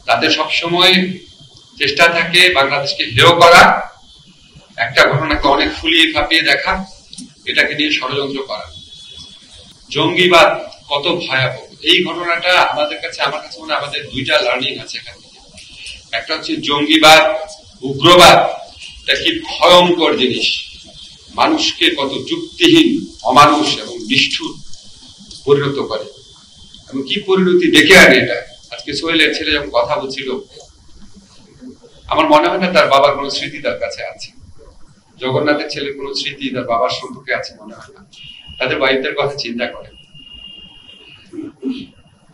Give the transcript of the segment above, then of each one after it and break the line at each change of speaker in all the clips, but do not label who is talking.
তাদের সবসময় চেষ্টা থাকে বাংলাদেশকে হেয় করা, একটা ঘটনাকে অনেক ফুলিয়ে ফাঁপিয়ে দেখা, এটাকে নিয়ে ষড়যন্ত্র করা। জঙ্গিবাদ কত ভয়াবহ এই ঘটনাটা আমার কাছে মনে হয় আমাদের দুইটা লার্নিং আছে এখান থেকে। একটা হচ্ছে জঙ্গিবাদ, উগ্রবাদ, এটা কি ভয়ঙ্কর জিনিস, মানুষকে কত যুক্তিহীন, অমানুষ এবং নিষ্ঠুর পরিণত করে এবং কি পরিণতি ডেকে আনে এটা। আজকে সোহেলের ছেলে যখন কথা বলছিল, আমার মনে হয় না তার বাবার কোন স্মৃতি তার কাছে আছে, জগন্নাথের ছেলের কোন স্মৃতি তার বাবার সম্পর্কে আছে মনে হয় না। তাদের ওয়াইফদের কথা চিন্তা করে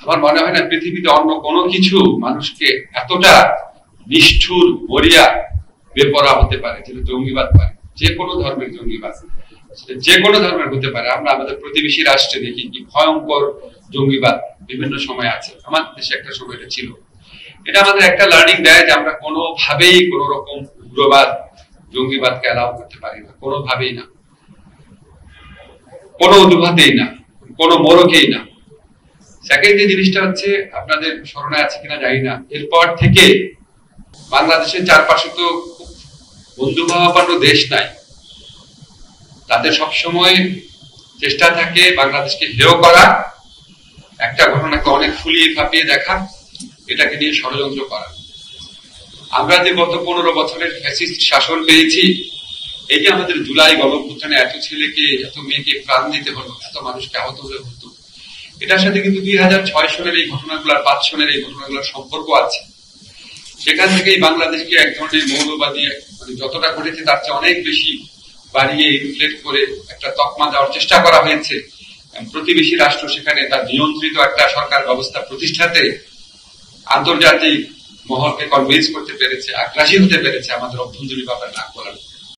আমার মনে হয় না পৃথিবীতে অন্য কোনো কিছু মানুষকে এতটা নিষ্ঠুর, মরিয়া, বেপরা হতে পারে যেটা জঙ্গিবাদ পারে। যে কোনো ধর্মের জঙ্গিবাদ, যে কোনো ধর্মের হতে পারে। আমরা আমাদের প্রতিবেশী রাষ্ট্রে দেখি কি ভয়ঙ্কর জঙ্গিবাদ বিভিন্ন সময় আছে, আমাদের দেশে একটা সময় এটা ছিল। এটা আমাদের একটা লার্নিং দেয় যে আমরা কোনোভাবেই কোন রকম উগ্রবাদ, জঙ্গিবাদকে অ্যালাউ করতে পারি না, কোনোভাবেই না, কোনো অজুহাতেই না, কোনো মোড়কেই না। সেকেন্ড যে জিনিসটা হচ্ছে, আপনাদের স্মরণে আছে কিনা জানি না, এরপর থেকে বাংলাদেশের চারপাশে তো খুব বন্ধুভাবাপন্ন দেশ নাই, তাদের সবসময় চেষ্টা থাকে বাংলাদেশকে হেয় করা, একটা ঘটনাকে অনেক ফুলিয়ে ফাঁপিয়ে দেখা, এটাকে নিয়ে ষড়যন্ত্র করা। আমরা যে গত 15 বছরের ফ্যাসিস্ট শাসন পেয়েছি, এই যে আমাদের জুলাই গণঅভ্যুত্থানে এত ছেলেকে, এত মেয়েকে প্রাণ দিতে হলো, এত মানুষকে আহত হতে হতো, এটার সাথে কিন্তু 2006 সনের এই ঘটনাগুলোর, 5 সনের এই ঘটনাগুলোর সম্পর্ক আছে। সেখান থেকেই বাংলাদেশকে এক ধরনের মৌলবাদী, মানে যতটা ঘটেছে তার চেয়ে অনেক বেশি বাড়িয়ে ইনফ্লেট করে একটা তকমা দেওয়ার চেষ্টা করা হয়েছে। প্রতিবেশী রাষ্ট্র সেখানে তার নিয়ন্ত্রিত একটা সরকার ব্যবস্থা প্রতিষ্ঠাতে আন্তর্জাতিক মহলকে কনভিন্স করতে পেরেছে, আগ্রাসী হতে পেরেছে আমাদের অভ্যন্তরীণ ব্যাপার না করার।